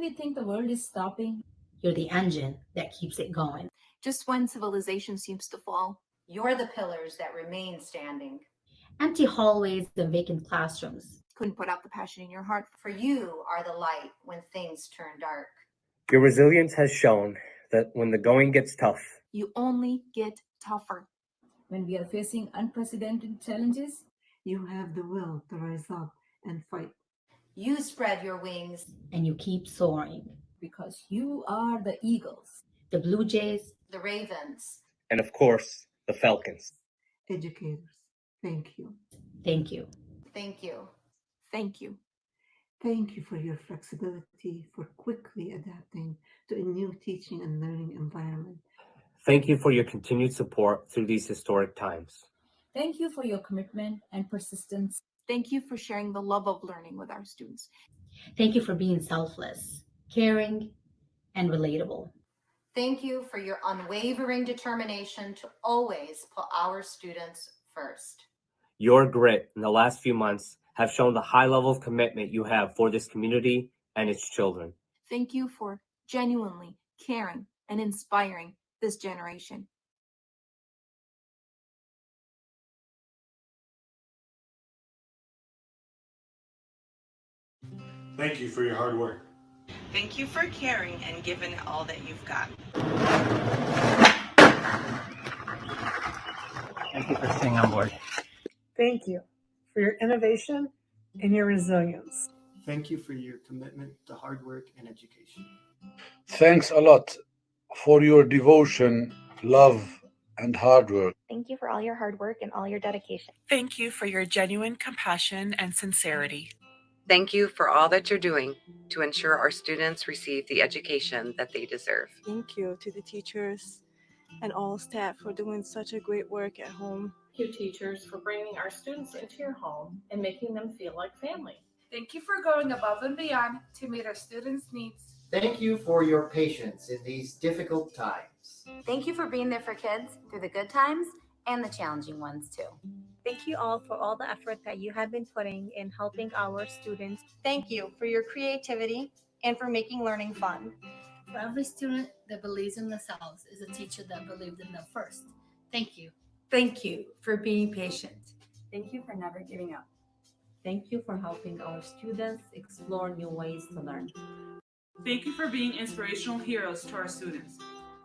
we think the world is stopping, You're the engine that keeps it going. Just when civilization seems to fall, You're the pillars that remain standing. Empty hallways and vacant classrooms. couldn't put out the passion in your heart. For you are the light when things turn dark. Your resilience has shown that when the going gets tough, You only get tougher. when we are facing unprecedented challenges, You have the will to rise up and fight. You spread your wings. And you keep soaring. because you are the eagles. The Blue Jays. The ravens. and of course, the Falcons. Educators, thank you. Thank you. Thank you. Thank you. Thank you for your flexibility, for quickly adapting to a new teaching and learning environment. Thank you for your continued support through these historic times. Thank you for your commitment and persistence. Thank you for sharing the love of learning with our students. Thank you for being selfless, caring, and relatable. Thank you for your unwavering determination to always put our students first. Your grit in the last few months have shown the high level of commitment you have for this community and its children. Thank you for genuinely caring and inspiring this generation. Thank you for your hard work. Thank you for caring and giving all that you've got. Thank you for staying on board. Thank you for your innovation and your resilience. Thank you for your commitment to hard work and education. Thanks a lot for your devotion, love, and hard work. Thank you for all your hard work and all your dedication. Thank you for your genuine compassion and sincerity. Thank you for all that you're doing to ensure our students receive the education that they deserve. Thank you to the teachers and all staff for doing such a great work at home. Thank you, teachers, for bringing our students into your home and making them feel like family. Thank you for going above and beyond to meet our students' needs. Thank you for your patience in these difficult times. Thank you for being there for kids through the good times and the challenging ones too. Thank you all for all the effort that you have been putting in helping our students. Thank you for your creativity and for making learning fun. For every student that believes in themselves is a teacher that believed in them first. Thank you. Thank you for being patient. Thank you for never giving up. Thank you for helping our students explore new ways to learn. Thank you for being inspirational heroes to our students.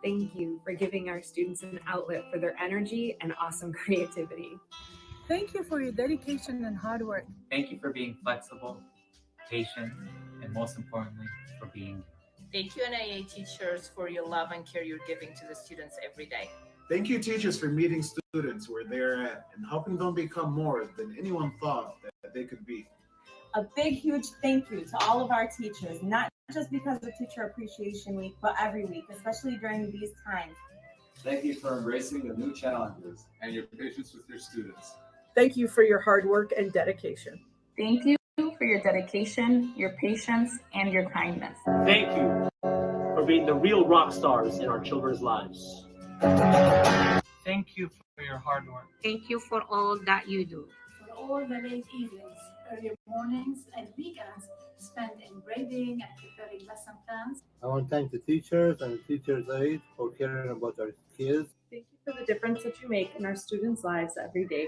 Thank you for giving our students an outlet for their energy and awesome creativity. Thank you for your dedication and hard work. Thank you for being flexible, patient, and most importantly, for being. Thank you, NIA teachers, for your love and care you're giving to the students every day. Thank you, teachers, for meeting students where they're at and helping them become more than anyone thought that they could be. A big, huge thank you to all of our teachers, not just because of Teacher Appreciation Week, but every week, especially during these times. Thank you for embracing the new challenges and your patience with your students. Thank you for your hard work and dedication. Thank you for your dedication, your patience, and your kindness. Thank you for being the real rock stars in our children's lives. Thank you for your hard work. Thank you for all that you do. For all the late evenings, early mornings, and weekends spent in grading and preparing lesson plans. I want to thank the teachers and the teachers' aide for caring about our kids. Thank you for the difference that you make in our students' lives every day.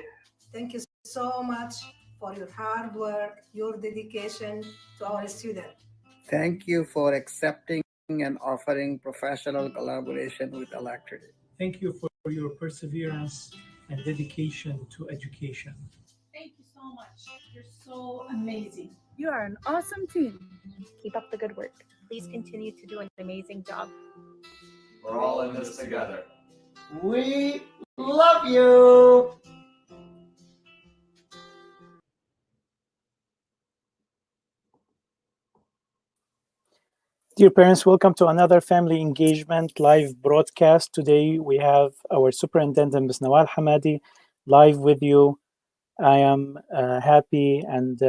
Thank you so much for your hard work, your dedication to our students. Thank you for accepting and offering professional collaboration with Electric. Thank you for your perseverance and dedication to education. Thank you so much. You're so amazing. You are an awesome team. Keep up the good work. Please continue to do an amazing job. We're all in this together. We love you. Dear parents, welcome to another family engagement live broadcast. Today we have our Superintendent Ms. Nawal Hamadeh live with you. I am happy and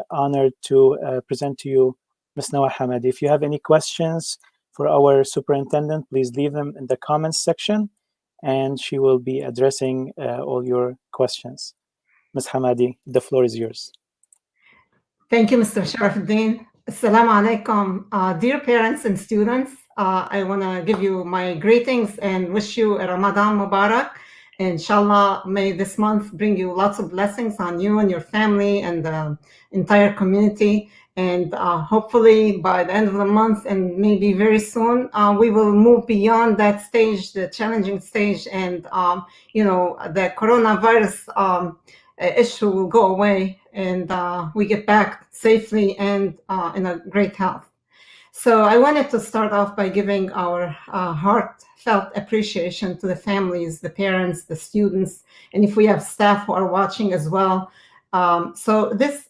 honored to present to you Ms. Nawal Hamadeh. If you have any questions for our superintendent, please leave them in the comments section and she will be addressing all your questions. Ms. Hamadeh, the floor is yours. Thank you, Mr. Sharafuddin. Assalamu alaikum. Dear parents and students, I want to give you my greetings and wish you a Ramadan Mubarak. Inshallah, may this month bring you lots of blessings on you and your family and the entire community. And hopefully by the end of the month and maybe very soon, we will move beyond that stage, the challenging stage, and the coronavirus issue will go away and we get back safely and in a great health. So I wanted to start off by giving our heartfelt appreciation to the families, the parents, the students, and if we have staff who are watching as well. So this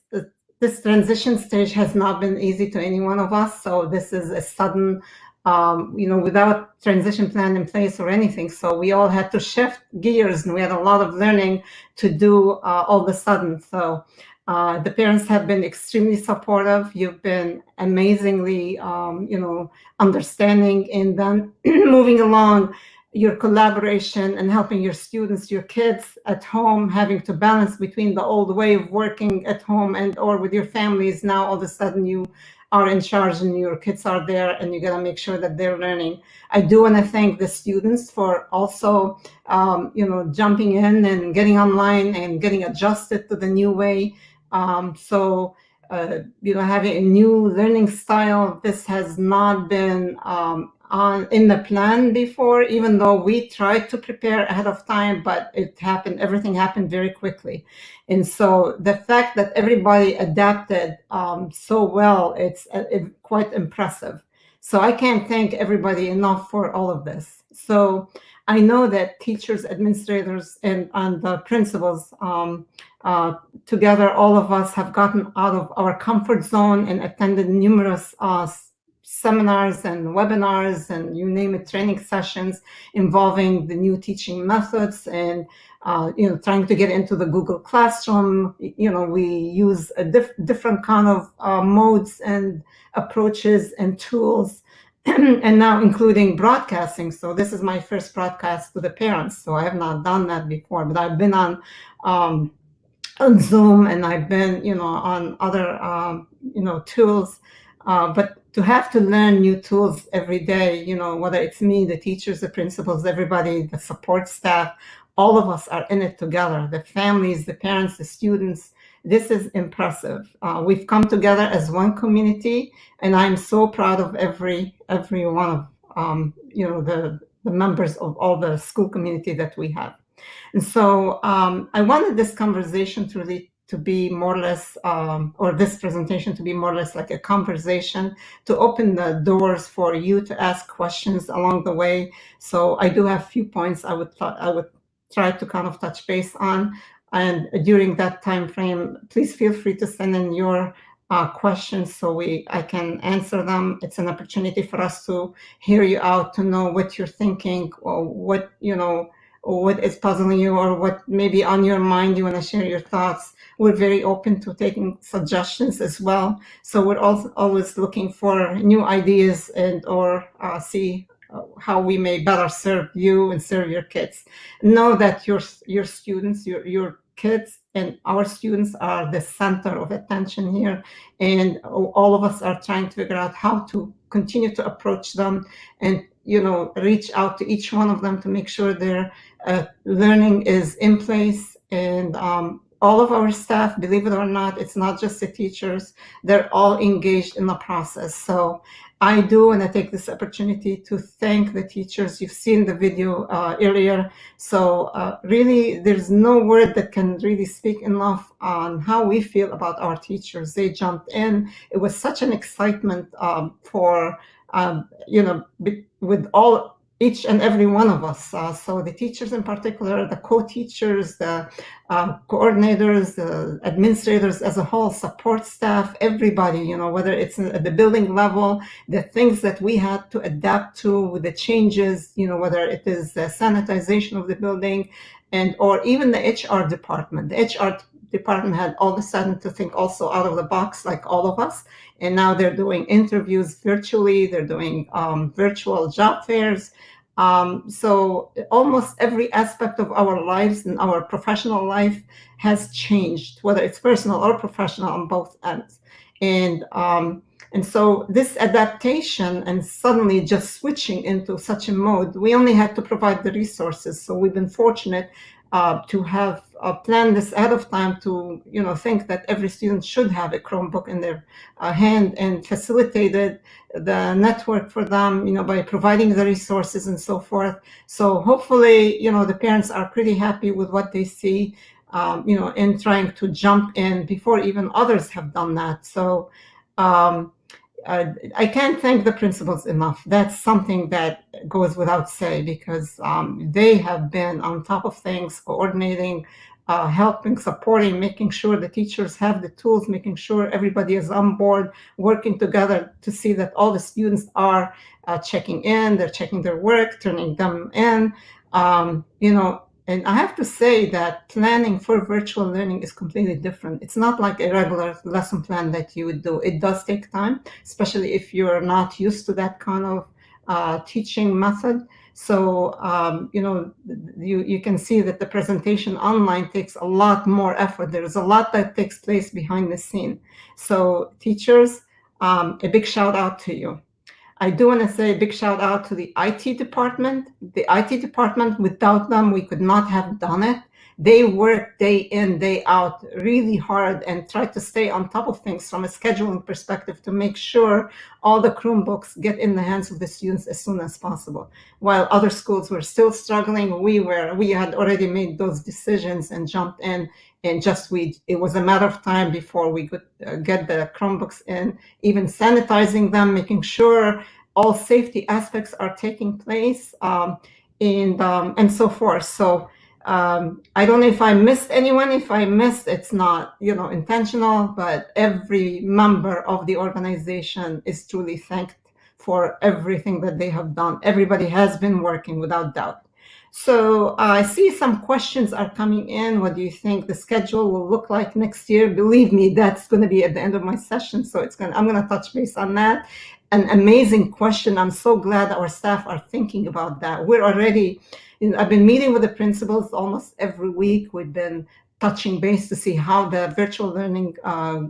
transition stage has not been easy to any one of us. So this is a sudden, without transition plan in place or anything. So we all had to shift gears and we had a lot of learning to do all of a sudden. So the parents have been extremely supportive. You've been amazingly, understanding and then moving along your collaboration and helping your students, your kids at home, having to balance between the old way of working at home and or with your families. Now all of a sudden you are in charge and your kids are there and you got to make sure that they're learning. I do want to thank the students for also, jumping in and getting online and getting adjusted to the new way. Having a new learning style, this has not been in the plan before, even though we tried to prepare ahead of time, but everything happened very quickly. And so the fact that everybody adapted so well, it's quite impressive. So I can't thank everybody enough for all of this. So I know that teachers, administrators, and the principals, together, all of us have gotten out of our comfort zone and attended numerous seminars and webinars and you name it, training sessions involving the new teaching methods and trying to get into the Google Classroom. We use a different kind of modes and approaches and tools, and now including broadcasting. So this is my first broadcast to the parents. So I have not done that before, but I've been on Zoom and I've been, on other, tools. But to have to learn new tools every day, whether it's me, the teachers, the principals, everybody, the support staff, all of us are in it together, the families, the parents, the students. This is impressive. We've come together as one community, and I'm so proud of every one of, the members of all the school community that we have. And so I wanted this conversation to be more or less, or this presentation to be more or less like a conversation, to open the doors for you to ask questions along the way. So I do have a few points I would try to kind of touch base on. And during that time frame, please feel free to send in your questions so I can answer them. It's an opportunity for us to hear you out, to know what you're thinking or what is puzzling you or what maybe on your mind you want to share your thoughts. We're very open to taking suggestions as well. So we're also always looking for new ideas and or see how we may better serve you and serve your kids. Know that your students, your kids and our students are the center of attention here. And all of us are trying to figure out how to continue to approach them and, reach out to each one of them to make sure their learning is in place. And all of our staff, believe it or not, it's not just the teachers, they're all engaged in the process. So I do want to take this opportunity to thank the teachers. You've seen the video earlier. So really, there's no word that can really speak enough on how we feel about our teachers. They jumped in. It was such an excitement for, with each and every one of us. So the teachers in particular, the co-teachers, the coordinators, the administrators as a whole, support staff, everybody, whether it's at the building level, the things that we had to adapt to with the changes, whether it is the sanitization of the building or even the HR department. The HR department had all of a sudden to think also out of the box like all of us. And now they're doing interviews virtually, they're doing virtual job fairs. So almost every aspect of our lives and our professional life has changed, whether it's personal or professional on both ends. And And so this adaptation and suddenly just switching into such a mode, we only had to provide the resources. So we've been fortunate to have planned this ahead of time to, think that every student should have a Chromebook in their hand, and facilitated the network for them, by providing the resources and so forth. So hopefully, the parents are pretty happy with what they see, in trying to jump in before even others have done that. So I can't thank the principals enough. That's something that goes without say, because they have been on top of things, coordinating, helping, supporting, making sure the teachers have the tools, making sure everybody is on board, working together to see that all the students are checking in, they're checking their work, turning them in, And I have to say that planning for virtual learning is completely different. It's not like a regular lesson plan that you would do. It does take time, especially if you're not used to that kind of teaching method. So, you can see that the presentation online takes a lot more effort. There is a lot that takes place behind the scene. So teachers, a big shout out to you. I do want to say a big shout out to the IT department. The IT department, without them, we could not have done it. They work day in, day out, really hard, and try to stay on top of things from a scheduling perspective to make sure all the Chromebooks get in the hands of the students as soon as possible. While other schools were still struggling, we had already made those decisions and jumped in, and it was a matter of time before we could get the Chromebooks in, even sanitizing them, making sure all safety aspects are taking place, and so forth. So I don't know if I missed anyone. If I missed, it's not intentional, but every member of the organization is truly thanked for everything that they have done. Everybody has been working without doubt. So I see some questions are coming in. What do you think the schedule will look like next year? Believe me, that's going to be at the end of my session. So I'm going to touch base on that. An amazing question. I'm so glad our staff are thinking about that. We're already, I've been meeting with the principals almost every week. We've been touching base to see how the virtual learning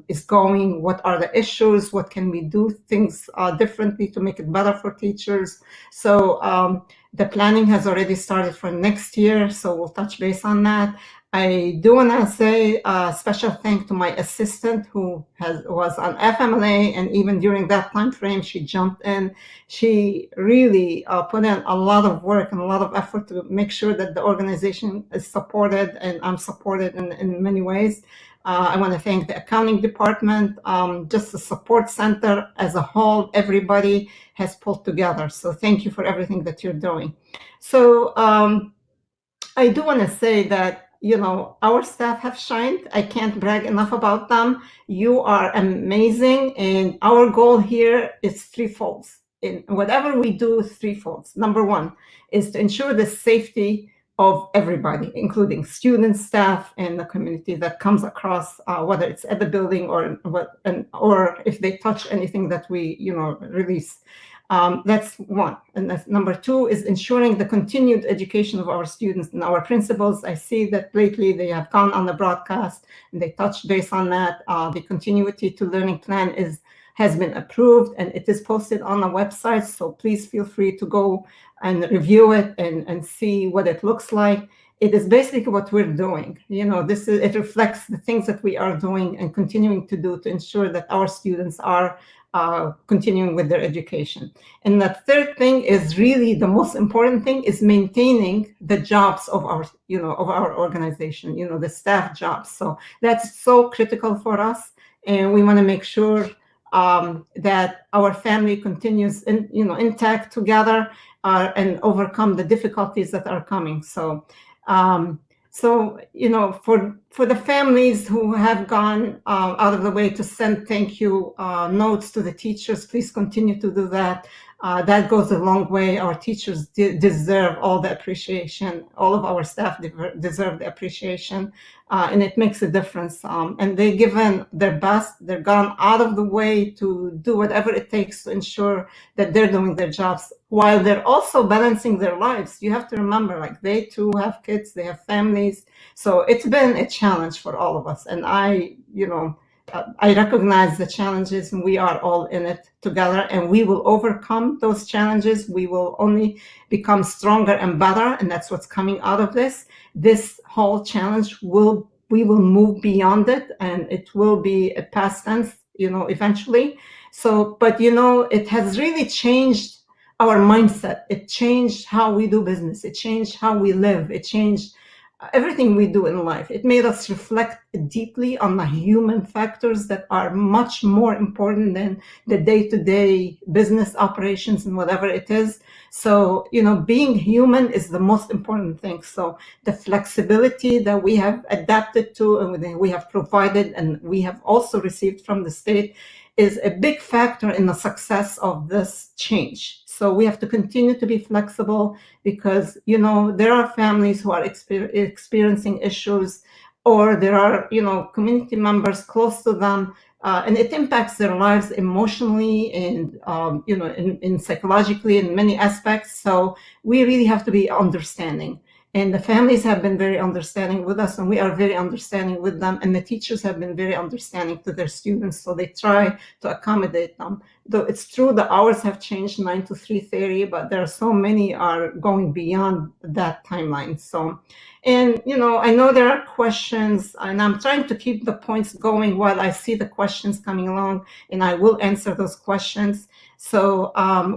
is going. What are the issues? What can we do things differently to make it better for teachers? So the planning has already started for next year, so we'll touch base on that. I do want to say a special thanks to my assistant who was on FMLA, and even during that time frame, she jumped in. She really put in a lot of work and a lot of effort to make sure that the organization is supported, and I'm supported in many ways. I want to thank the accounting department, just the support center as a whole. Everybody has pulled together. So thank you for everything that you're doing. So I do want to say that, our staff have shined. I can't brag enough about them. You are amazing. And our goal here is threefold. In whatever we do, threefold. Number one is to ensure the safety of everybody, including students, staff, and the community that comes across, whether it's at the building or if they touch anything that we, release. That's one. And that's number two is ensuring the continued education of our students and our principals. I see that lately they have gone on the broadcast and they touched base on that. The continuity to learning plan has been approved and it is posted on the website. So please feel free to go and review it and see what it looks like. It is basically what we're doing. It reflects the things that we are doing and continuing to do to ensure that our students are continuing with their education. And the third thing is really the most important thing is maintaining the jobs of our organization, the staff jobs. So that's so critical for us. And we want to make sure that our family continues intact together and overcome the difficulties that are coming. So for the families who have gone out of the way to send thank you notes to the teachers, please continue to do that. That goes a long way. Our teachers deserve all the appreciation. All of our staff deserve the appreciation, and it makes a difference. And they've given their best. They're gone out of the way to do whatever it takes to ensure that they're doing their jobs while they're also balancing their lives. You have to remember, they too have kids, they have families. So it's been a challenge for all of us. And I recognize the challenges, and we are all in it together, and we will overcome those challenges. We will only become stronger and better, and that's what's coming out of this. This whole challenge we will move beyond it, and it will be a past tense, eventually. So, but it has really changed our mindset. It changed how we do business. It changed how we live. It changed everything we do in life. It made us reflect deeply on the human factors that are much more important than the day-to-day business operations and whatever it is. So, being human is the most important thing. So the flexibility that we have adapted to and we have provided and we have also received from the state is a big factor in the success of this change. So we have to continue to be flexible because, there are families who are experiencing issues, or there are, community members close to them, and it impacts their lives emotionally and, in psychologically in many aspects. So we really have to be understanding. And the families have been very understanding with us, and we are very understanding with them. And the teachers have been very understanding to their students, so they try to accommodate them. Though it's true the hours have changed 9 to 3:30, but there are so many are going beyond that timeline. So, and I know there are questions, and I'm trying to keep the points going while I see the questions coming along, and I will answer those questions. So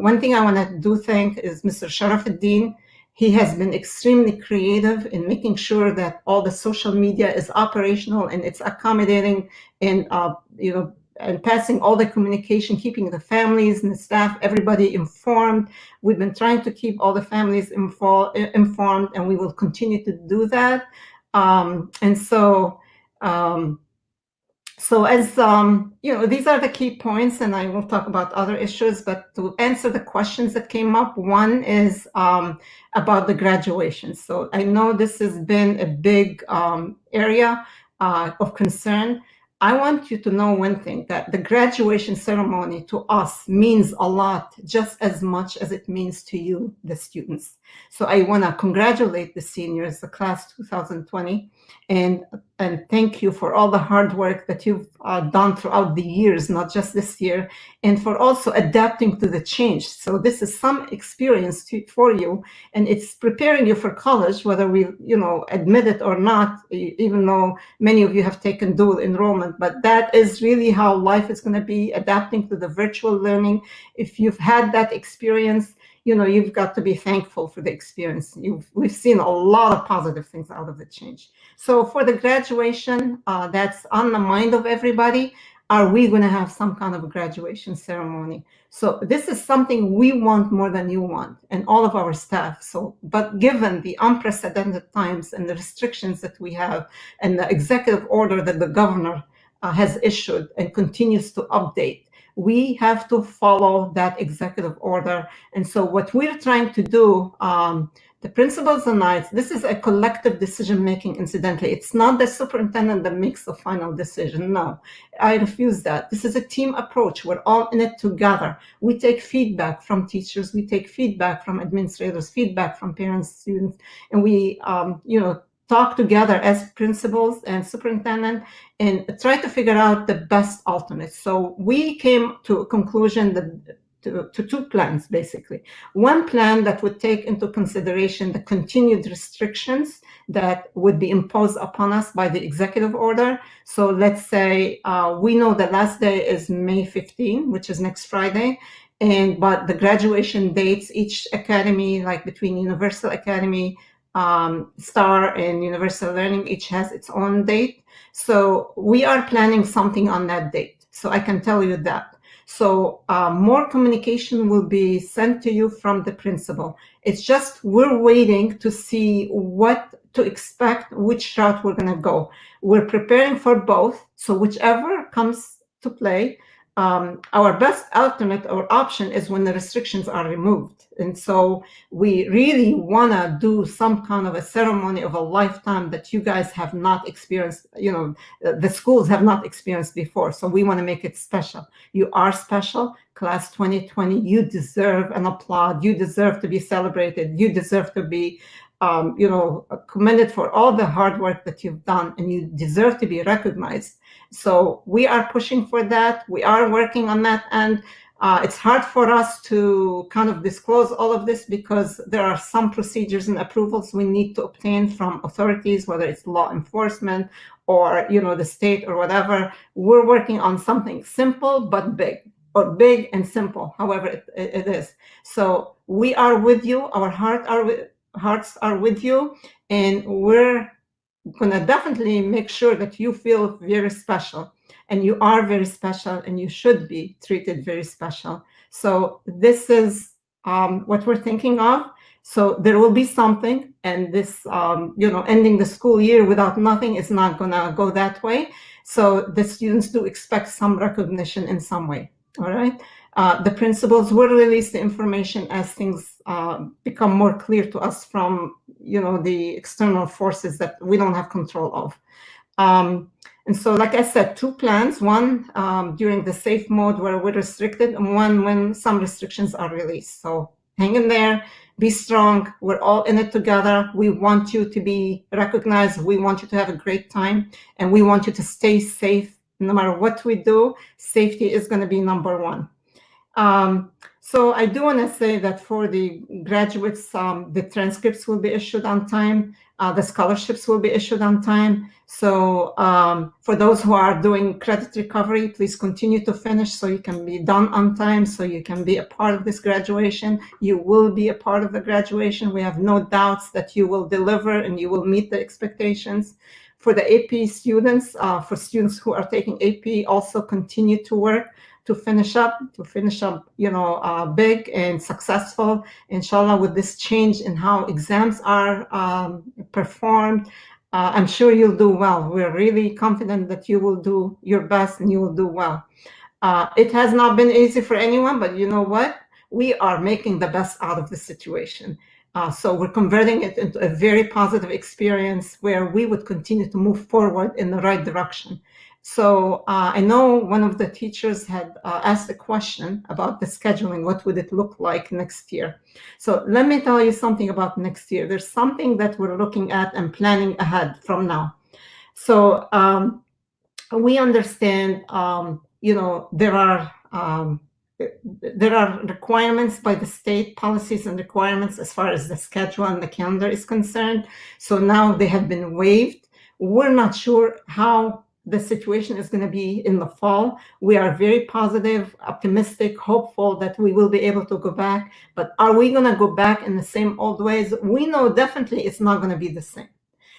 one thing I want to thank is Mr. Sharafuddin. He has been extremely creative in making sure that all the social media is operational and it's accommodating and, and passing all the communication, keeping the families and the staff, everybody informed. We've been trying to keep all the families informed, and we will continue to do that. So as, these are the key points, and I will talk about other issues, but to answer the questions that came up, one is about the graduation. So I know this has been a big area of concern. I want you to know one thing, that the graduation ceremony to us means a lot, just as much as it means to you, the students. So I want to congratulate the seniors, the class 2020, and thank you for all the hard work that you've done throughout the years, not just this year, and for also adapting to the change. So this is some experience for you, and it's preparing you for college, whether we, admit it or not, even though many of you have taken dual enrollment. But that is really how life is going to be, adapting to the virtual learning. If you've had that experience, you've got to be thankful for the experience. We've seen a lot of positive things out of the change. So for the graduation, that's on the mind of everybody. Are we going to have some kind of a graduation ceremony? So this is something we want more than you want, and all of our staff. So, but given the unprecedented times and the restrictions that we have, and the executive order that the governor has issued and continues to update, we have to follow that executive order. And so what we're trying to do, the principals and I, this is a collective decision-making, incidentally. It's not the superintendent that makes the final decision. No, I refuse that. This is a team approach. We're all in it together. We take feedback from teachers. We take feedback from administrators, feedback from parents, students, and we, talk together as principals and superintendent and try to figure out the best alternates. So we came to a conclusion that to two plans, basically. One plan that would take into consideration the continued restrictions that would be imposed upon us by the executive order. So let's say we know the last day is May 15, which is next Friday. But the graduation dates, each academy, like between Universal Academy, STAR and Universal Learning, each has its own date. So we are planning something on that date. So I can tell you that. So more communication will be sent to you from the principal. It's just we're waiting to see what to expect, which route we're going to go. We're preparing for both. So whichever comes to play, our best alternate or option is when the restrictions are removed. And so we really want to do some kind of a ceremony of a lifetime that you guys have not experienced, the schools have not experienced before. So we want to make it special. You are special. Class 2020, you deserve an applaud. You deserve to be celebrated. You deserve to be commended for all the hard work that you've done, and you deserve to be recognized. So we are pushing for that. We are working on that. And it's hard for us to kind of disclose all of this because there are some procedures and approvals we need to obtain from authorities, whether it's law enforcement or, the state or whatever. We're working on something simple but big, or big and simple, however it is. So we are with you. Our hearts are with you, and we're gonna definitely make sure that you feel very special, and you are very special, and you should be treated very special. So this is what we're thinking of. So there will be something, and this, ending the school year without nothing is not gonna go that way. So the students do expect some recognition in some way. All right. The principals will release the information as things become more clear to us from, the external forces that we don't have control of. And so, like I said, 2 plans, one during the safe mode where we're restricted, and one when some restrictions are released. So hang in there, be strong. We're all in it together. We want you to be recognized. We want you to have a great time, and we want you to stay safe. No matter what we do, safety is going to be number one. So I do want to say that for the graduates, the transcripts will be issued on time. The scholarships will be issued on time. So for those who are doing credit recovery, please continue to finish so you can be done on time, so you can be a part of this graduation. You will be a part of the graduation. We have no doubts that you will deliver and you will meet the expectations. For the AP students, for students who are taking AP, also continue to work to finish up, big and successful, inshallah, with this change in how exams are performed. I'm sure you'll do well. We're really confident that you will do your best and you will do well. It has not been easy for anyone, but you know what? We are making the best out of the situation. So we're converting it into a very positive experience where we would continue to move forward in the right direction. So I know one of the teachers had asked a question about the scheduling. What would it look like next year? So let me tell you something about next year. There's something that we're looking at and planning ahead from now. So we understand, there are requirements by the state, policies and requirements as far as the schedule and the calendar is concerned. So now they have been waived. We're not sure how the situation is going to be in the fall. We are very positive, optimistic, hopeful that we will be able to go back. But are we going to go back in the same old ways? We know definitely it's not going to be the same.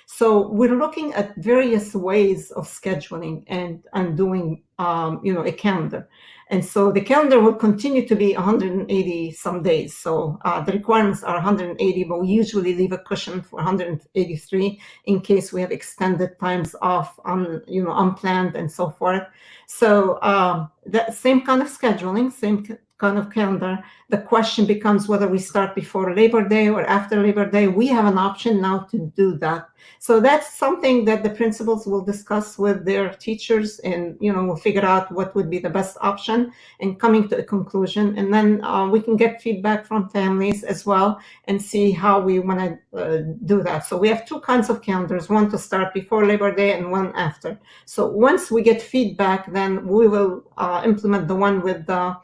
So we're looking at various ways of scheduling and doing, a calendar. And so the calendar will continue to be 180 some days. So the requirements are 180, but we usually leave a cushion for 183 in case we have extended times off, unplanned and so forth. So that same kind of scheduling, same kind of calendar. The question becomes whether we start before Labor Day or after Labor Day. We have an option now to do that. So that's something that the principals will discuss with their teachers, and we'll figure out what would be the best option and coming to a conclusion. And then we can get feedback from families as well and see how we want to do that. So we have 2 kinds of calendars, one to start before Labor Day and one after. So once we get feedback, then we will implement the one with the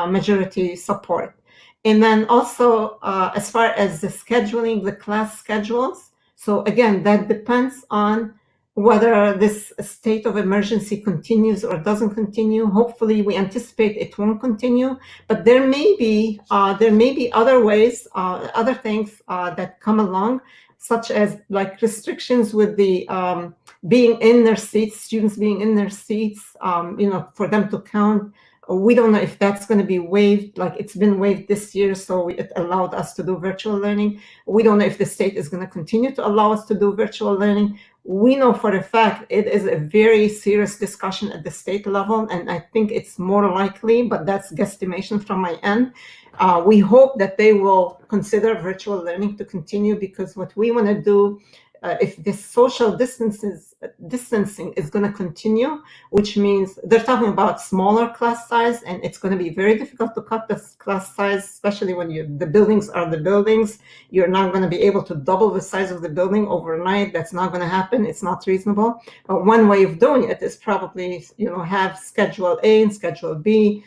majority support. And then also, as far as the scheduling, the class schedules, so again, that depends on whether this state of emergency continues or doesn't continue. Hopefully, we anticipate it won't continue, but there may be other ways, other things that come along, such as like restrictions with the being in their seats, students being in their seats, for them to count. We don't know if that's going to be waived, like it's been waived this year, so it allowed us to do virtual learning. We don't know if the state is going to continue to allow us to do virtual learning. We know for a fact it is a very serious discussion at the state level, and I think it's more likely, but that's guesstimation from my end. We hope that they will consider virtual learning to continue, because what we want to do, if this social distance distancing is going to continue, which means they're talking about smaller class size, and it's going to be very difficult to cut the class size, especially when the buildings are the buildings. You're not going to be able to double the size of the building overnight. That's not going to happen. It's not reasonable. But one way of doing it is probably, have Schedule A and Schedule B.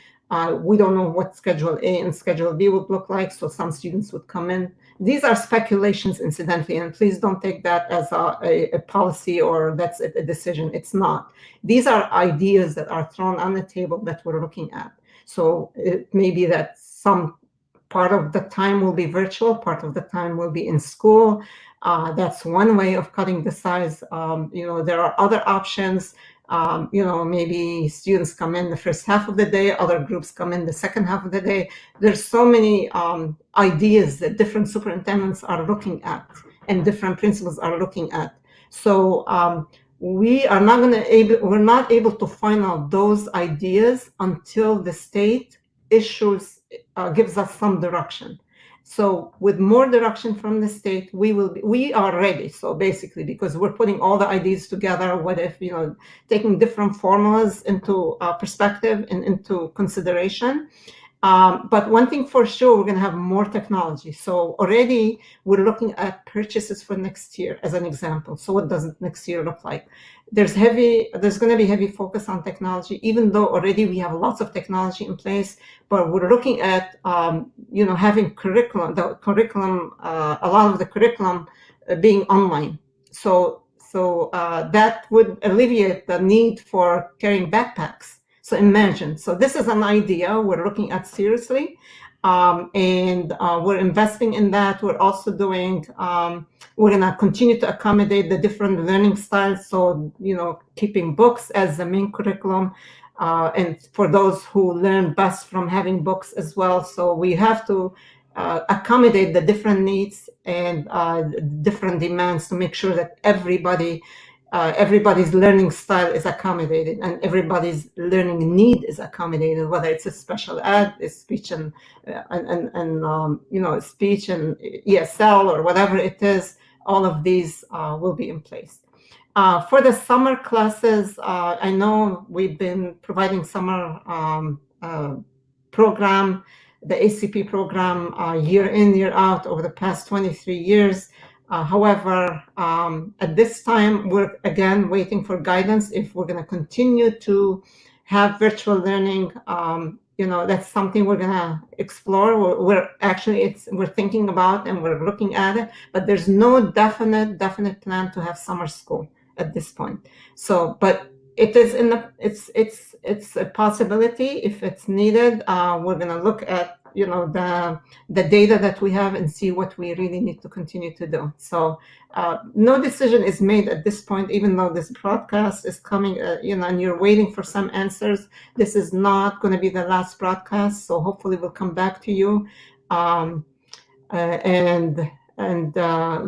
We don't know what Schedule A and Schedule B would look like, so some students would come in. These are speculations, incidentally, and please don't take that as a policy or that's a decision. It's not. These are ideas that are thrown on the table that we're looking at. So it may be that some part of the time will be virtual, part of the time will be in school. That's one way of cutting the size. There are other options. Maybe students come in the first half of the day, other groups come in the second half of the day. There's so many ideas that different superintendents are looking at and different principals are looking at. So we're not able to find out those ideas until the state gives us some direction. So with more direction from the state, we are ready. So basically, because we're putting all the ideas together, what if, taking different formulas into perspective and into consideration. But one thing for sure, we're going to have more technology. So already we're looking at purchases for next year as an example. So what does next year look like? There's going to be heavy focus on technology, even though already we have lots of technology in place, but we're looking at, having curriculum, a lot of the curriculum being online. So that would alleviate the need for carrying backpacks. So imagine, this is an idea we're looking at seriously, and we're investing in that. We're also doing, we're going to continue to accommodate the different learning styles. So, keeping books as the main curriculum, and for those who learn best from having books as well. So we have to accommodate the different needs and different demands to make sure that everybody's learning style is accommodated and everybody's learning need is accommodated, whether it's a special ed, a speech and speech and ESL or whatever it is. All of these will be in place. For the summer classes, I know we've been providing summer program, the ACP program, year in, year out over the past 23 years. However, at this time, we're again waiting for guidance if we're going to continue to have virtual learning. That's something we're going to explore. We're thinking about and we're looking at it, but there's no definite plan to have summer school at this point. So, but it is it's a possibility if it's needed. We're going to look at the data that we have and see what we really need to continue to do. So no decision is made at this point, even though this broadcast is coming, and you're waiting for some answers. This is not going to be the last broadcast, so hopefully we'll come back to you and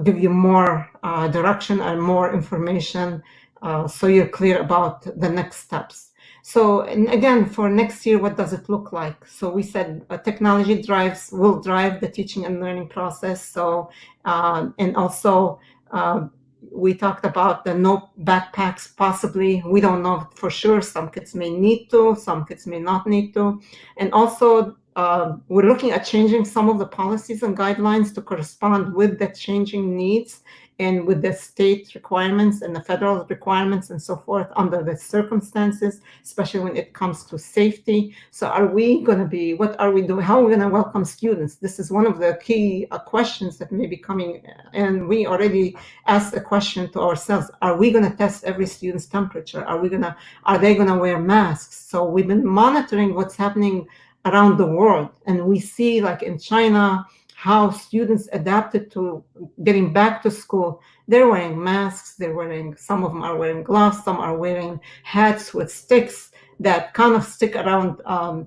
give you more direction and more information so you're clear about the next steps. So, and again, for next year, what does it look like? So we said technology will drive the teaching and learning process. So, and also we talked about the no backpacks, possibly. We don't know for sure. Some kids may need to, some kids may not need to. And also, we're looking at changing some of the policies and guidelines to correspond with the changing needs and with the state requirements and the federal requirements and so forth under the circumstances, especially when it comes to safety. So what are we doing? How are we going to welcome students? This is one of the key questions that may be coming. And we already asked the question to ourselves, are we going to test every student's temperature? Are they going to wear masks? So we've been monitoring what's happening around the world. And we see, like in China, how students adapted to getting back to school. They're wearing masks, some of them are wearing gloves, some are wearing hats with sticks that kind of stick around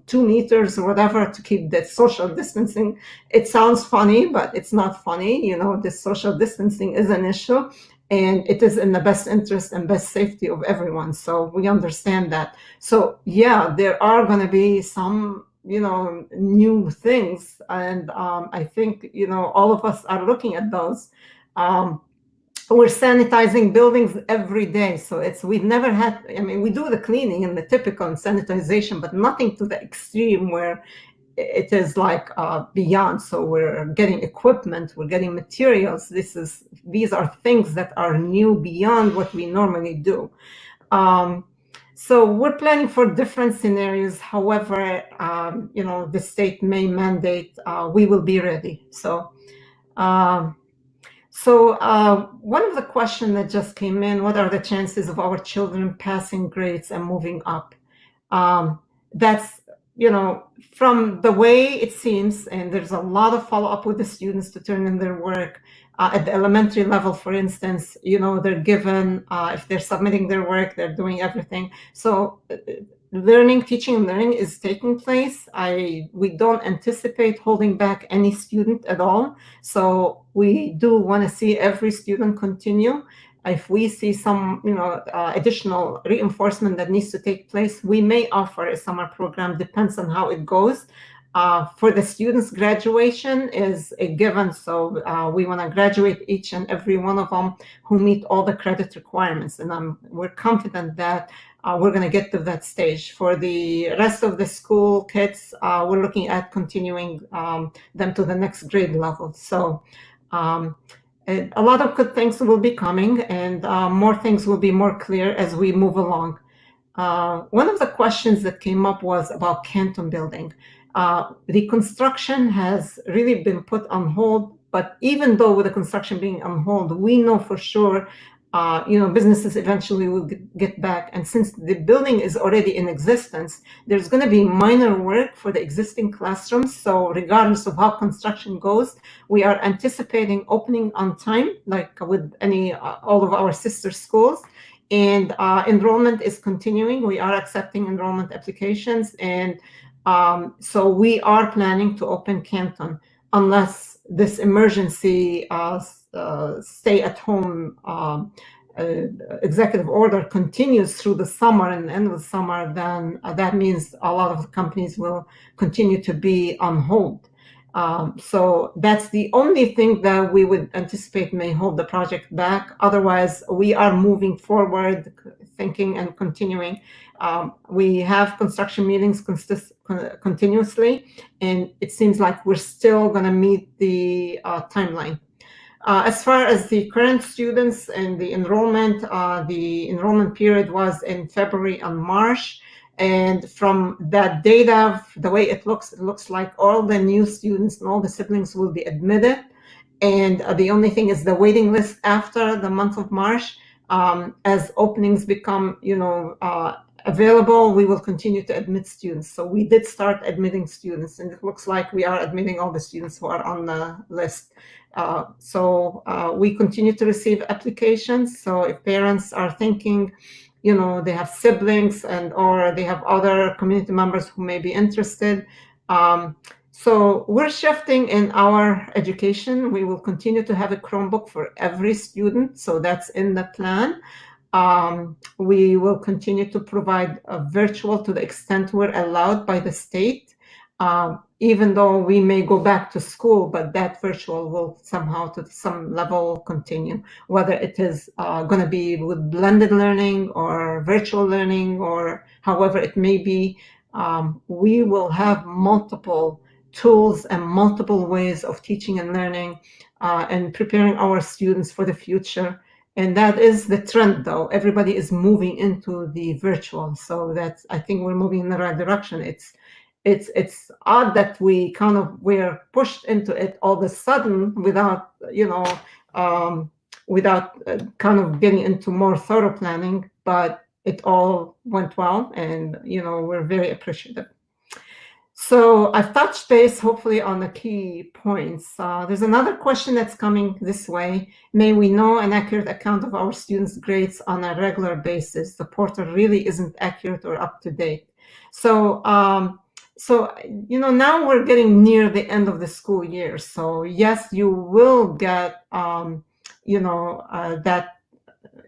2 meters or whatever to keep the social distancing. It sounds funny, but it's not funny. This social distancing is an issue and it is in the best interest and best safety of everyone. So we understand that. So yeah, there are going to be some new things. And I think, all of us are looking at those. we're sanitizing buildings every day. So we've never had, I mean, we do the cleaning and the typical sanitization, but nothing to the extreme where it is like beyond. So we're getting equipment, we're getting materials. These are things that are new beyond what we normally do. So we're planning for different scenarios. However, the state may mandate, we will be ready. So one of the questions that just came in, what are the chances of our children passing grades and moving up? That's, from the way it seems, and there's a lot of follow-up with the students to turn in their work. At the elementary level, for instance, they're given, if they're submitting their work, they're doing everything. So teaching and learning is taking place. We don't anticipate holding back any student at all. So we do want to see every student continue. If we see some, additional reinforcement that needs to take place, we may offer a summer program, depends on how it goes. For the students, graduation is a given. So we want to graduate each and every one of them who meet all the credit requirements. And we're confident that we're going to get to that stage. For the rest of the school kids, we're looking at continuing them to the next grade level. So a lot of good things will be coming, and more things will be more clear as we move along. One of the questions that came up was about Canton building. The construction has really been put on hold, but even though with the construction being on hold, we know for sure businesses eventually will get back. And since the building is already in existence, there's going to be minor work for the existing classrooms. So regardless of how construction goes, we are anticipating opening on time, like with all of our sister schools. And enrollment is continuing. We are accepting enrollment applications. And so we are planning to open Canton unless this emergency stay-at-home executive order continues through the summer and the end of the summer. Then that means a lot of the companies will continue to be on hold. So that's the only thing that we would anticipate may hold the project back. Otherwise, we are moving forward, thinking and continuing. We have construction meetings continuously, and it seems like we're still going to meet the timeline. As far as the current students and the enrollment period was in February and March. And from that data, the way it looks like all the new students and all the siblings will be admitted. And the only thing is the waiting list after the month of March. As openings become, available, we will continue to admit students. So we did start admitting students, and it looks like we are admitting all the students who are on the list. So we continue to receive applications. So if parents are thinking, they have siblings or they have other community members who may be interested. So we're shifting in our education. We will continue to have a Chromebook for every student. So that's in the plan. We will continue to provide virtual to the extent we're allowed by the state, even though we may go back to school, but that virtual will somehow to some level continue, whether it is going to be with blended learning or virtual learning or however it may be. We will have multiple tools and multiple ways of teaching and learning and preparing our students for the future. And that is the trend, though. Everybody is moving into the virtual. So I think we're moving in the right direction. It's odd that we're pushed into it all of a sudden without kind of getting into more thorough planning, but it all went well, and we're very appreciative. So I've touched base, hopefully, on the key points. There's another question that's coming this way. May we know an accurate account of our students' grades on a regular basis? The portal really isn't accurate or up to date. So, now we're getting near the end of the school year. So yes, you will get, that,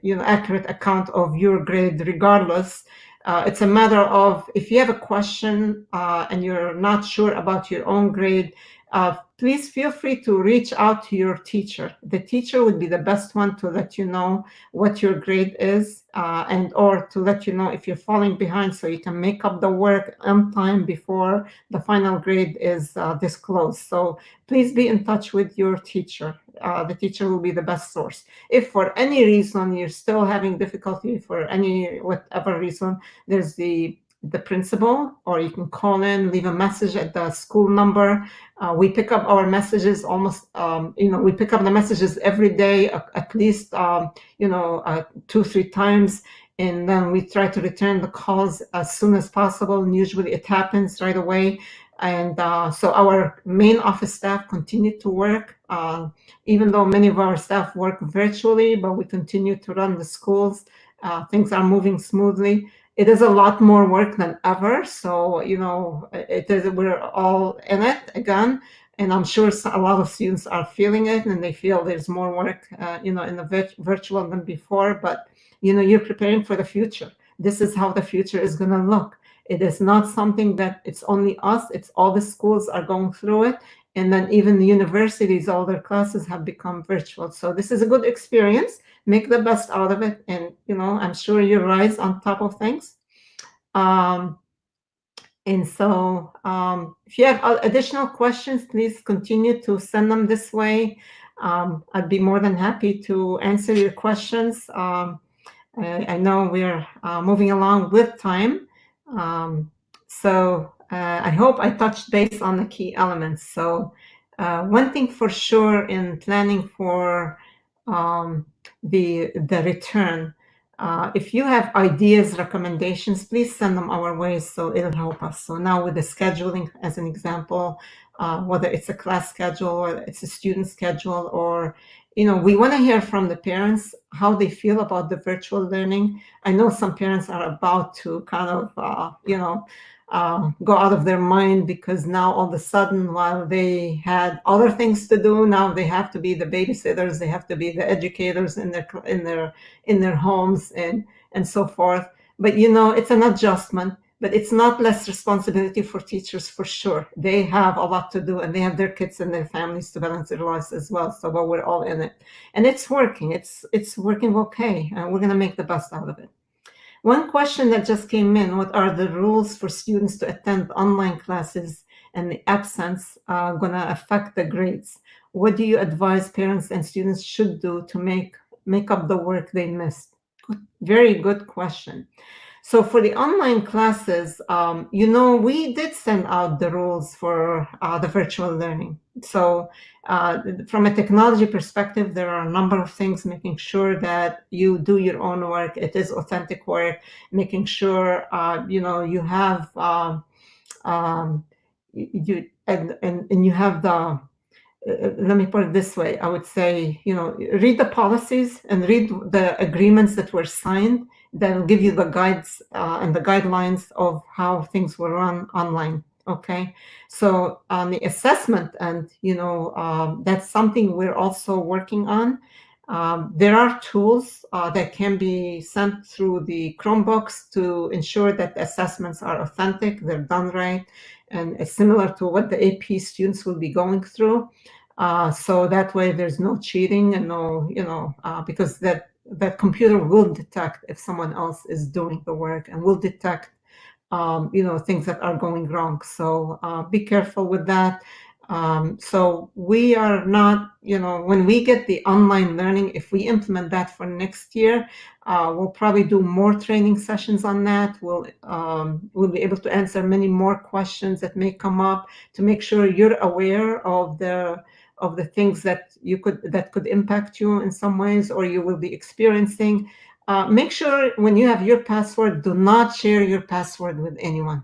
accurate account of your grade regardless. It's a matter of if you have a question and you're not sure about your own grade, please feel free to reach out to your teacher. The teacher would be the best one to let you know what your grade is, and or to let you know if you're falling behind, so you can make up the work on time before the final grade is disclosed. So please be in touch with your teacher. The teacher will be the best source. If for any reason you're still having difficulty for any whatever reason, there's the principal, or you can call in, leave a message at the school number. We pick up our messages almost, we pick up the messages every day, at least, 2-3 times. And then we try to return the calls as soon as possible. And usually it happens right away. And so our main office staff continue to work, even though many of our staff work virtually, but we continue to run the schools. Things are moving smoothly. It is a lot more work than ever. So, we're all in it again. And I'm sure a lot of students are feeling it, and they feel there's more work, in the virtual than before. But, you're preparing for the future. This is how the future is going to look. It is not something that it's only us. It's all the schools are going through it. And then even the universities, all their classes have become virtual. So this is a good experience. Make the best out of it. And, I'm sure you rise on top of things. And so if you have additional questions, please continue to send them this way. I'd be more than happy to answer your questions. I know we're moving along with time. So I hope I touched base on the key elements. So one thing for sure in planning for the return, if you have ideas, recommendations, please send them our way, so it'll help us. So now with the scheduling, as an example, whether it's a class schedule or it's a student schedule, or we want to hear from the parents how they feel about the virtual learning. I know some parents are about to kind of, go out of their mind, because now all of a sudden, while they had other things to do, now they have to be the babysitters, they have to be the educators in their homes and so forth. But it's an adjustment. But it's not less responsibility for teachers, for sure. They have a lot to do, and they have their kids and their families to balance their lives as well. So, but we're all in it, and it's working. It's working okay, and we're going to make the best out of it. One question that just came in: what are the rules for students to attend online classes, and the absence going to affect the grades? What do you advise parents and students should do to make up the work they missed? Very good question. So for the online classes, we did send out the rules for the virtual learning. So from a technology perspective, there are a number of things, making sure that you do your own work. It is authentic work, making sure, you have, you have the, let me put it this way. I would say, read the policies and read the agreements that were signed. That'll give you the guides and the guidelines of how things will run online. Okay. So on the assessment end, that's something we're also working on. There are tools that can be sent through the Chromebooks to ensure that the assessments are authentic, they're done right, and it's similar to what the AP students will be going through. So that way there's no cheating and no, because that computer will detect if someone else is doing the work, and will detect, things that are going wrong. So be careful with that. So we are not, when we get the online learning, if we implement that for next year, we'll probably do more training sessions on that. We'll be able to answer many more questions that may come up, to make sure you're aware of the things that could impact you in some ways, or you will be experiencing. Make sure when you have your password, do not share your password with anyone.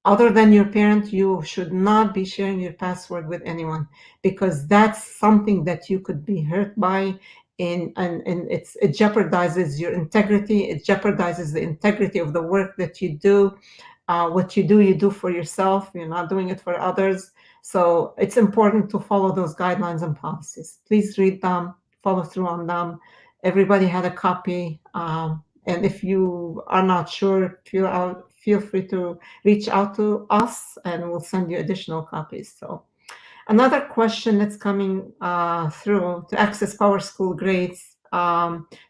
Other than your parent, you should not be sharing your password with anyone, because that's something that you could be hurt by, and it jeopardizes your integrity. It jeopardizes the integrity of the work that you do. What you do for yourself. You're not doing it for others. So it's important to follow those guidelines and policies. Please read them, follow through on them. Everybody had a copy. And if you are not sure, feel free to reach out to us, and we'll send you additional copies. So Another question that's coming through: to access PowerSchool grades.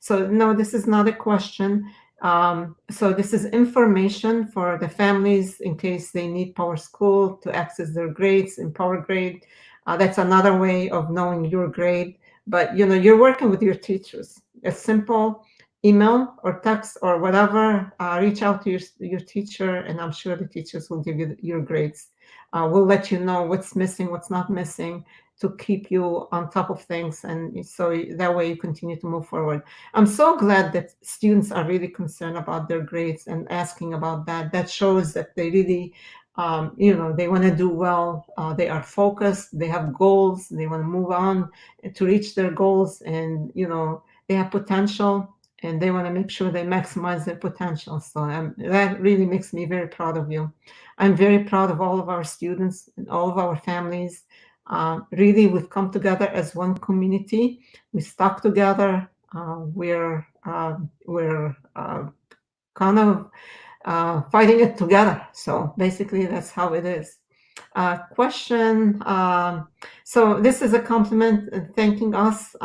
So no, this is not a question. So this is information for the families in case they need PowerSchool to access their grades in PowerGrade. That's another way of knowing your grade. But you're working with your teachers. A simple email or text or whatever, reach out to your teacher, and I'm sure the teachers will give you your grades. We'll let you know what's missing, what's not missing, to keep you on top of things, and so that way you continue to move forward. I'm so glad that students are really concerned about their grades and asking about that. That shows that they really, they want to do well. They are focused. They have goals. They want to move on to reach their goals, and they have potential, and they want to make sure they maximize their potential. So that really makes me very proud of you. I'm very proud of all of our students and all of our families. Really, we've come together as one community. We stuck together. We're kind of fighting it together. So basically, that's how it is. Question. So this is a compliment, thanking us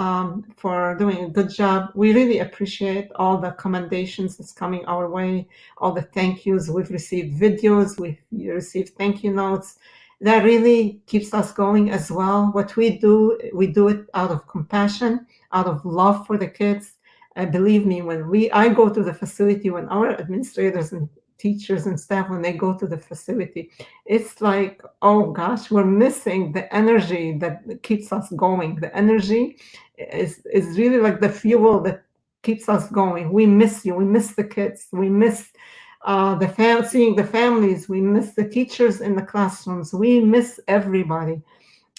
for doing a good job. We really appreciate all the commendations that's coming our way, all the thank yous. We've received videos, we've received thank you notes. That really keeps us going as well. What we do it out of compassion, out of love for the kids. Believe me, when I go to the facility, when our administrators and teachers and staff, when they go to the facility, it's like, oh gosh, we're missing the energy that keeps us going. The energy is really like the fuel that keeps us going. We miss you. We miss the kids. We miss seeing the families. We miss the teachers in the classrooms. We miss everybody.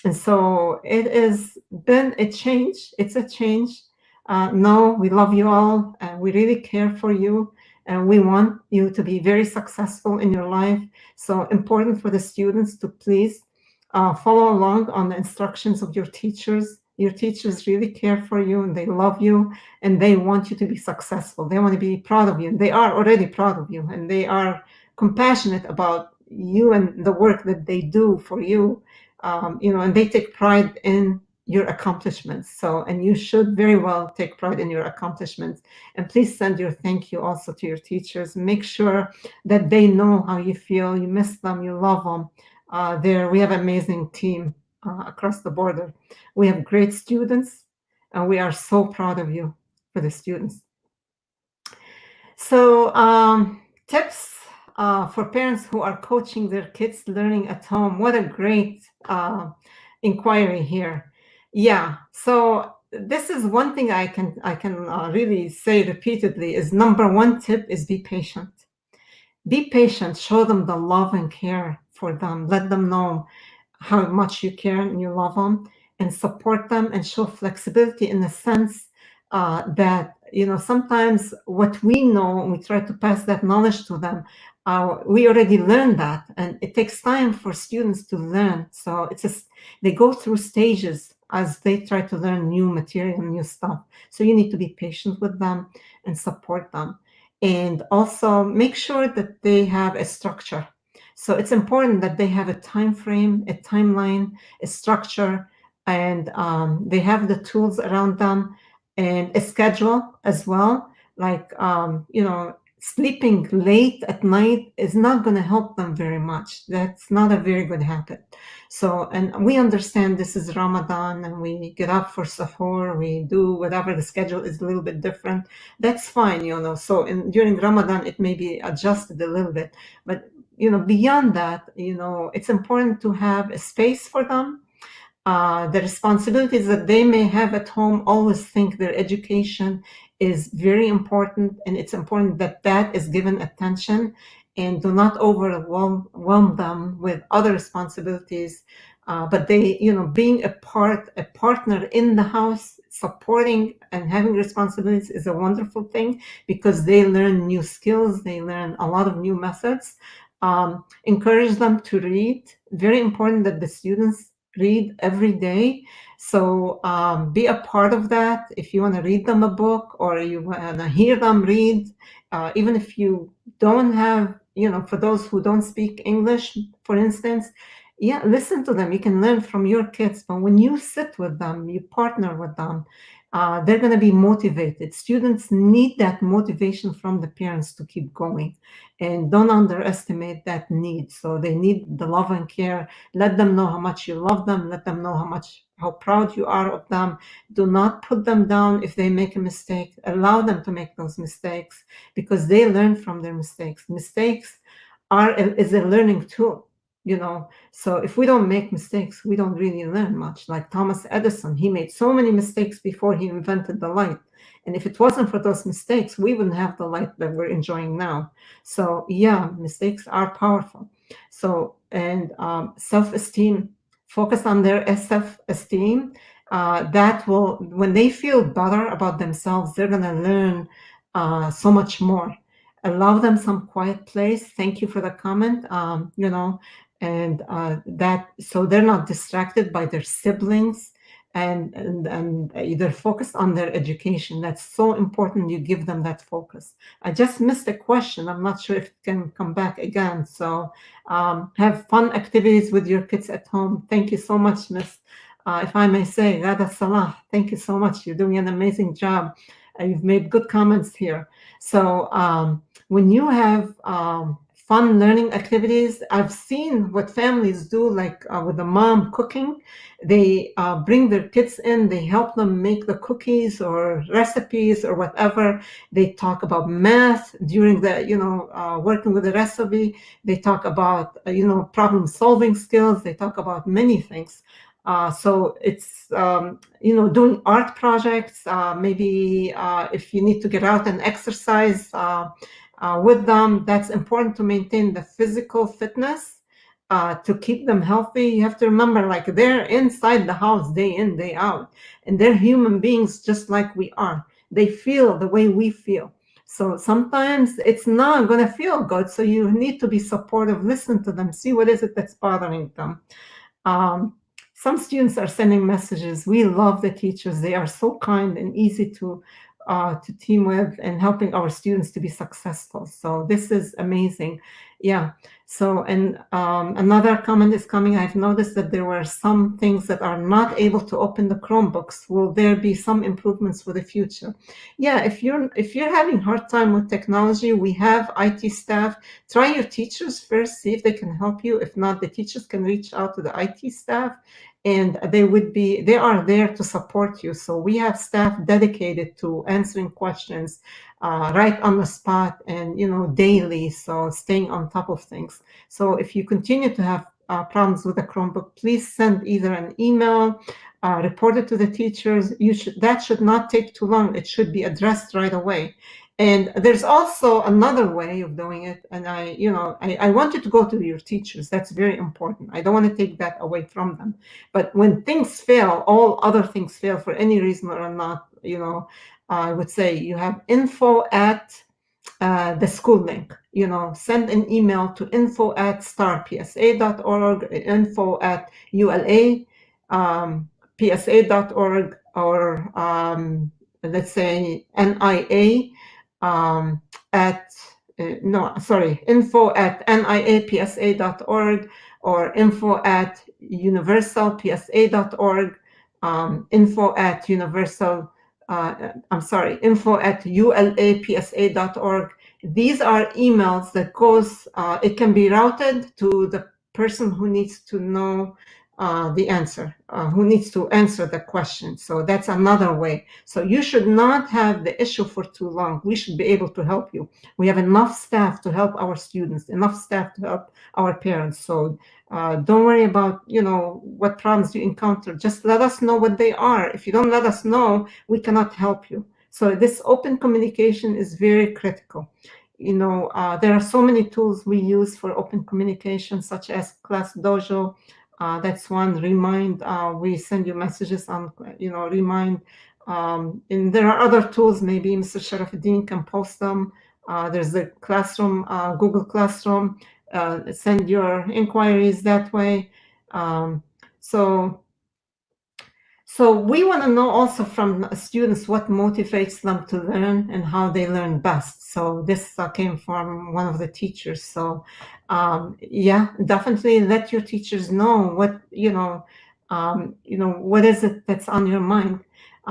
And so it has been a change. It's a change. No, we love you all, and we really care for you, and we want you to be very successful in your life. So important for the students to please follow along on the instructions of your teachers. Your teachers really care for you, and they love you, and they want you to be successful. They want to be proud of you, and they are already proud of you, and they are compassionate about you and the work that they do for you, and they take pride in your accomplishments. So, and you should very well take pride in your accomplishments. And please send your thank you also to your teachers. Make sure that they know how you feel. You miss them, you love them. We have an amazing team across the border. We have great students, and we are so proud of you for the students. So tips for parents who are coaching their kids learning at home. What a great inquiry here. Yeah, so this is one thing I can really say repeatedly is number one tip is be patient. Be patient, show them the love and care for them. Let them know how much you care and you love them, and support them, and show flexibility in the sense that, sometimes what we know, we try to pass that knowledge to them. We already learned that, and it takes time for students to learn. So they go through stages as they try to learn new material, new stuff. So you need to be patient with them and support them. And also make sure that they have a structure. So it's important that they have a time frame, a timeline, a structure, and they have the tools around them, and a schedule as well. Like, sleeping late at night is not going to help them very much. That's not a very good habit. So, and we understand this is Ramadan, and we get up for sahur, we do whatever, the schedule is a little bit different. That's fine, So during Ramadan, it may be adjusted a little bit. But, beyond that, it's important to have a space for them. The responsibilities that they may have at home, always think their education is very important, and it's important that that is given attention, and do not overwhelm them with other responsibilities. But they, being a partner in the house, supporting and having responsibilities is a wonderful thing, because they learn new skills, they learn a lot of new methods. Encourage them to read. Very important that the students read every day. So be a part of that. If you want to read them a book, or you want to hear them read, even if you don't have, for those who don't speak English, for instance, yeah, listen to them. You can learn from your kids, but when you sit with them, you partner with them, they're going to be motivated. Students need that motivation from the parents to keep going, and don't underestimate that need. So they need the love and care. Let them know how much you love them. Let them know how proud you are of them. Do not put them down if they make a mistake. Allow them to make those mistakes, because they learn from their mistakes. Mistakes is a learning tool. So if we don't make mistakes, we don't really learn much. Like Thomas Edison, he made so many mistakes before he invented the light. And if it wasn't for those mistakes, we wouldn't have the light that we're enjoying now. So yeah, mistakes are powerful. So, and self-esteem, focus on their self-esteem. That will, when they feel better about themselves, they're gonna learn so much more. Allow them some quiet place. Thank you for the comment. And that, so they're not distracted by their siblings, and they're focused on their education. That's so important. You give them that focus. I just missed a question. I'm not sure if it can come back again. So have fun activities with your kids at home. Thank you so much, Miss. If I may say, Rada Salah, thank you so much. You're doing an amazing job. You've made good comments here. So when you have fun learning activities, I've seen what families do, like with the mom cooking. They bring their kids in, they help them make the cookies or recipes or whatever. They talk about math during the, working with the recipe. They talk about, problem solving skills. They talk about many things. So it's, doing art projects, maybe if you need to get out and exercise with them, that's important to maintain the physical fitness, to keep them healthy. You have to remember, like, they're inside the house day in, day out, and they're human beings just like we are. They feel the way we feel. So sometimes it's not going to feel good. So you need to be supportive, listen to them, see what is it that's bothering them. Some students are sending messages. We love the teachers. They are so kind and easy to team with, and helping our students to be successful. So this is amazing. Yeah. So, and another comment is coming. I've noticed that there were some things that are not able to open the Chromebooks. Will there be some improvements for the future? Yeah, if you're having a hard time with technology, we have IT staff. Try your teachers first, see if they can help you. If not, the teachers can reach out to the IT staff, and they are there to support you. So we have staff dedicated to answering questions right on the spot, and daily, so staying on top of things. So if you continue to have problems with the Chromebook, please send either an email, report it to the teachers. That should not take too long. It should be addressed right away. And there's also another way of doing it. And I want you to go to your teachers. That's very important. I don't want to take that away from them. But when things fail, all other things fail for any reason or not, I would say you have info at the school link. Send an email to info@starpsa.org, info@ula psa.org, or let's say NIA info@niapsa.org, or info@universalpsa.org, info@ulapsa.org. These are emails that goes, it can be routed to the person who needs to know the answer, who needs to answer the question. So that's another way. So you should not have the issue for too long. We should be able to help you. We have enough staff to help our students, enough staff to help our parents. So don't worry about, what problems you encounter. Just let us know what they are. If you don't let us know, we cannot help you. So this open communication is very critical. There are so many tools we use for open communication, such as Class Dojo. That's one. Remind. We send you messages on, Remind. And there are other tools. Maybe Mr. Sharafuddin can post them. There's the Classroom, Google Classroom. Send your inquiries that way. So So we want to know also from students what motivates them to learn and how they learn best. So this came from one of the teachers. So yeah, definitely let your teachers know what, what is it that's on your mind.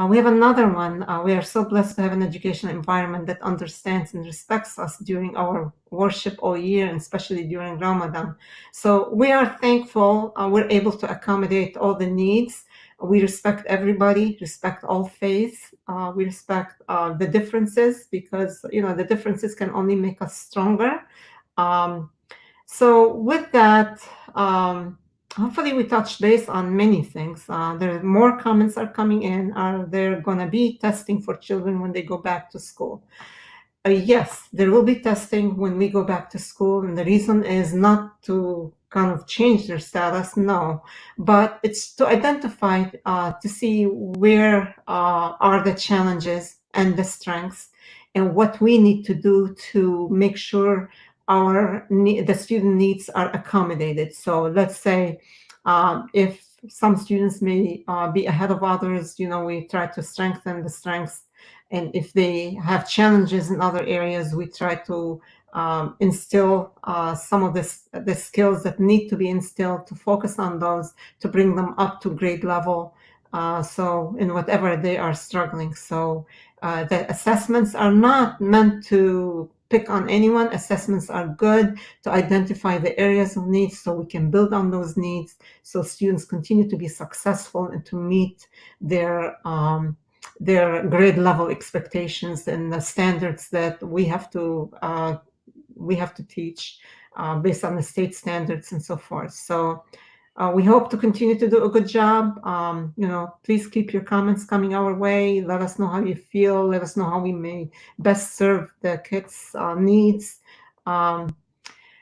We have another one. We are so blessed to have an educational environment that understands and respects us during our worship all year, and especially during Ramadan. So we are thankful we're able to accommodate all the needs. We respect everybody, respect all faiths. We respect the differences, because the differences can only make us stronger. So with that, hopefully we touched base on many things. There are more comments are coming in. Are there going to be testing for children when they go back to school? Yes, there will be testing when we go back to school, and the reason is not to kind of change their status, no, but it's to identify, to see where are the challenges and the strengths, and what we need to do to make sure the student needs are accommodated. So let's say if some students may be ahead of others, we try to strengthen the strengths. And if they have challenges in other areas, we try to instill some of the skills that need to be instilled, to focus on those, to bring them up to grade level. So in whatever they are struggling. So the assessments are not meant to pick on anyone. Assessments are good to identify the areas of needs so we can build on those needs, so students continue to be successful and to meet their grade level expectations and the standards that we have to teach based on the state standards and so forth. So we hope to continue to do a good job. Please keep your comments coming our way. Let us know how you feel. Let us know how we may best serve the kids' needs.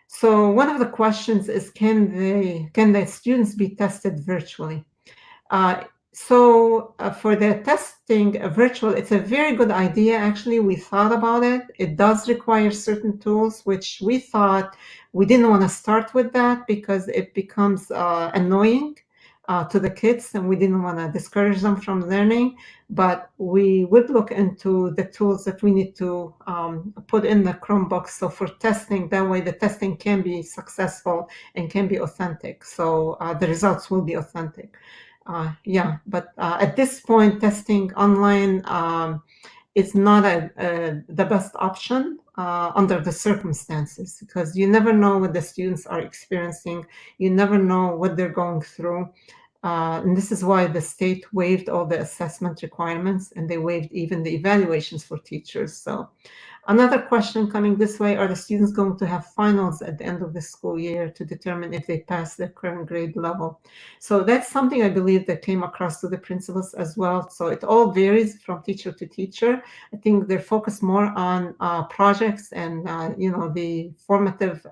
So one of the questions is, can the students be tested virtually? So for the testing virtual, it's a very good idea. Actually, we thought about it. It does require certain tools, which we thought we didn't want to start with that because it becomes annoying to the kids, and we didn't want to discourage them from learning. But we would look into the tools that we need to put in the Chromebooks. So for testing, that way the testing can be successful and can be authentic. So the results will be authentic. But at this point, testing online is not the best option under the circumstances, because you never know what the students are experiencing. You never know what they're going through. And this is why the state waived all the assessment requirements, and they waived even the evaluations for teachers. So another question coming this way: are the students going to have finals at the end of the school year to determine if they pass their current grade level? So that's something I believe that came across to the principals as well. So it all varies from teacher to teacher. I think they're focused more on projects and the formative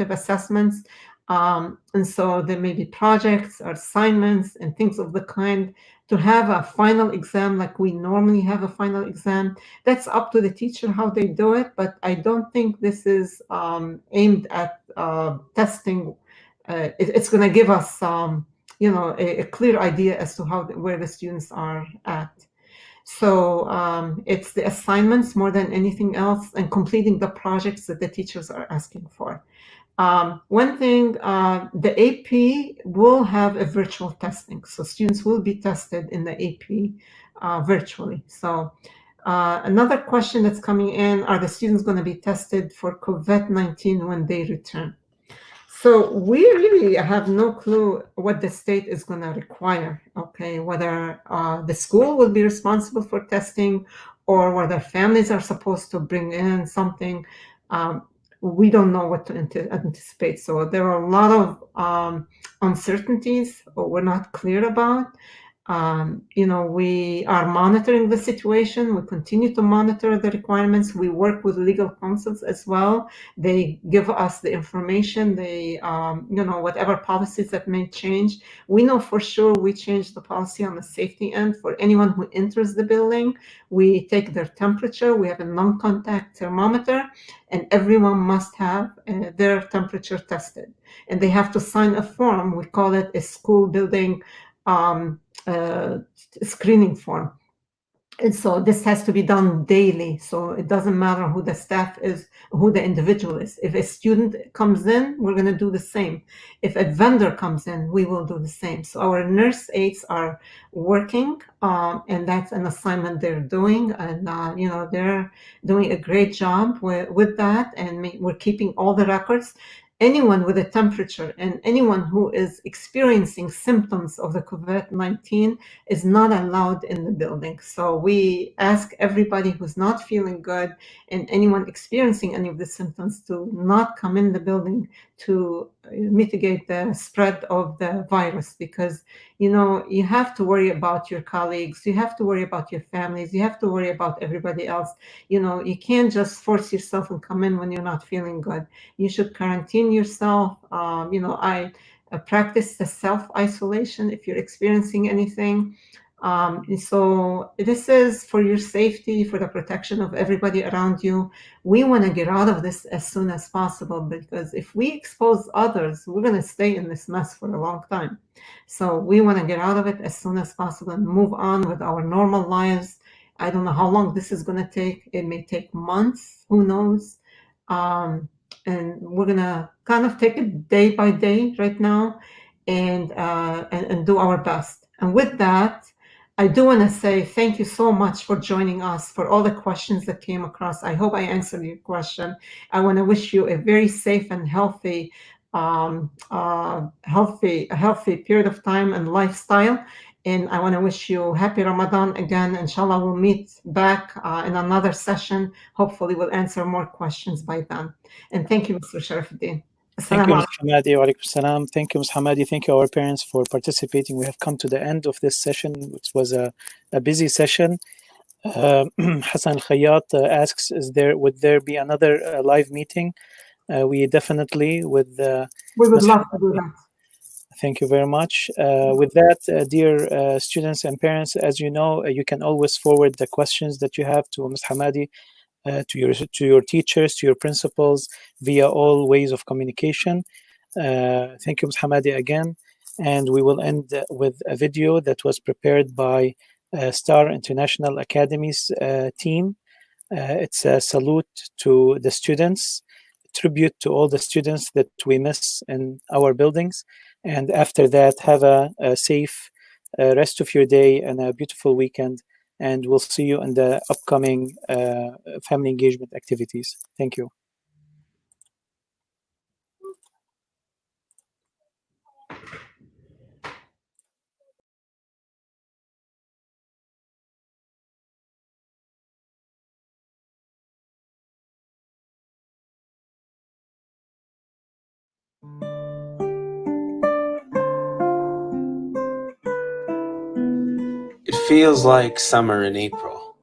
assessments. And so there may be projects or assignments and things of the kind. To have a final exam like we normally have a final exam, that's up to the teacher how they do it. But I don't think this is aimed at testing. It's going to give us a clear idea as to where the students are at. So it's the assignments more than anything else, and completing the projects that the teachers are asking for. One thing, the AP will have a virtual testing. So students will be tested in the AP virtually. So another question that's coming in: are the students going to be tested for COVID-19 when they return? So we really have no clue what the state is going to require, okay? Whether the school will be responsible for testing, or whether families are supposed to bring in something. We don't know what to anticipate. So there are a lot of uncertainties we're not clear about. We are monitoring the situation. We continue to monitor the requirements. We work with legal counsels as well. They give us the information. They, whatever policies that may change. We know for sure we changed the policy on the safety end. For anyone who enters the building, we take their temperature. We have a non-contact thermometer, and everyone must have their temperature tested. And they have to sign a form. We call it a school building screening form. And so this has to be done daily. So it doesn't matter who the staff is, who the individual is. If a student comes in, we're going to do the same. If a vendor comes in, we will do the same. So our nurse aides are working, and that's an assignment they're doing. And, they're doing a great job with that. And we're keeping all the records. Anyone with a temperature and anyone who is experiencing symptoms of the COVID-19 is not allowed in the building. So we ask everybody who's not feeling good and anyone experiencing any of the symptoms to not come in the building to mitigate the spread of the virus, because you have to worry about your colleagues, you have to worry about your families, you have to worry about everybody else. You can't just force yourself and come in when you're not feeling good. You should quarantine yourself. I practice the self-isolation if you're experiencing anything. So this is for your safety, for the protection of everybody around you. We want to get out of this as soon as possible, because if we expose others, we're going to stay in this mess for a long time. So we want to get out of it as soon as possible and move on with our normal lives. I don't know how long this is going to take. It may take months, who knows? And we're going to kind of take it day by day right now and do our best. And with that, I do want to say thank you so much for joining us, for all the questions that came across. I hope I answered your question. I want to wish you a very safe and healthy period of time and lifestyle. And I want to wish you happy Ramadan again. Inshallah, we'll meet back in another session. Hopefully, we'll answer more questions by then. And thank you, Mr. Sharifuddin. Thank you, Ms. Hamadeh. Wa alaikum salam. Thank you, Ms. Hamadeh. Thank you, our parents, for participating. We have come to the end of this session, which was a busy session. Hassan Al-Khayyat asks, would there be another live meeting? We definitely would. We would love to do that. Thank you very much. With that, dear students and parents, as you know, you can always forward the questions that you have to Ms. Hamadeh, to your teachers, to your principals, via all ways of communication. Thank you, Ms. Hamadeh, again. And we will end with a video that was prepared by Star International Academy's team. It's a salute to the students, tribute to all the students that we miss in our buildings. And after that, have a safe rest of your day and a beautiful weekend. And we'll see you in the upcoming family engagement activities. Thank you. It feels like summer in April.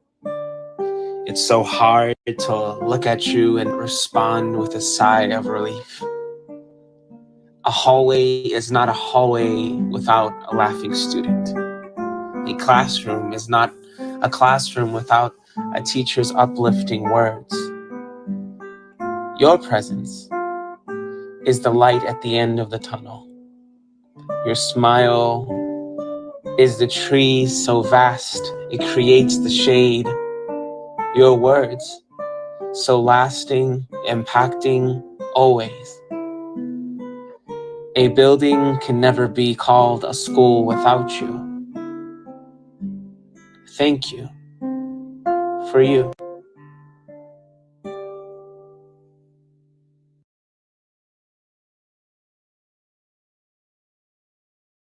It's so hard to look at you and respond with a sigh of relief. A hallway is not a hallway without a laughing student. A classroom is not a classroom without a teacher's uplifting words. Your presence is the light at the end of the tunnel. Your smile is the tree so vast it creates the shade. Your words so lasting, impacting, always. A building can never be called a school without you. Thank you for you.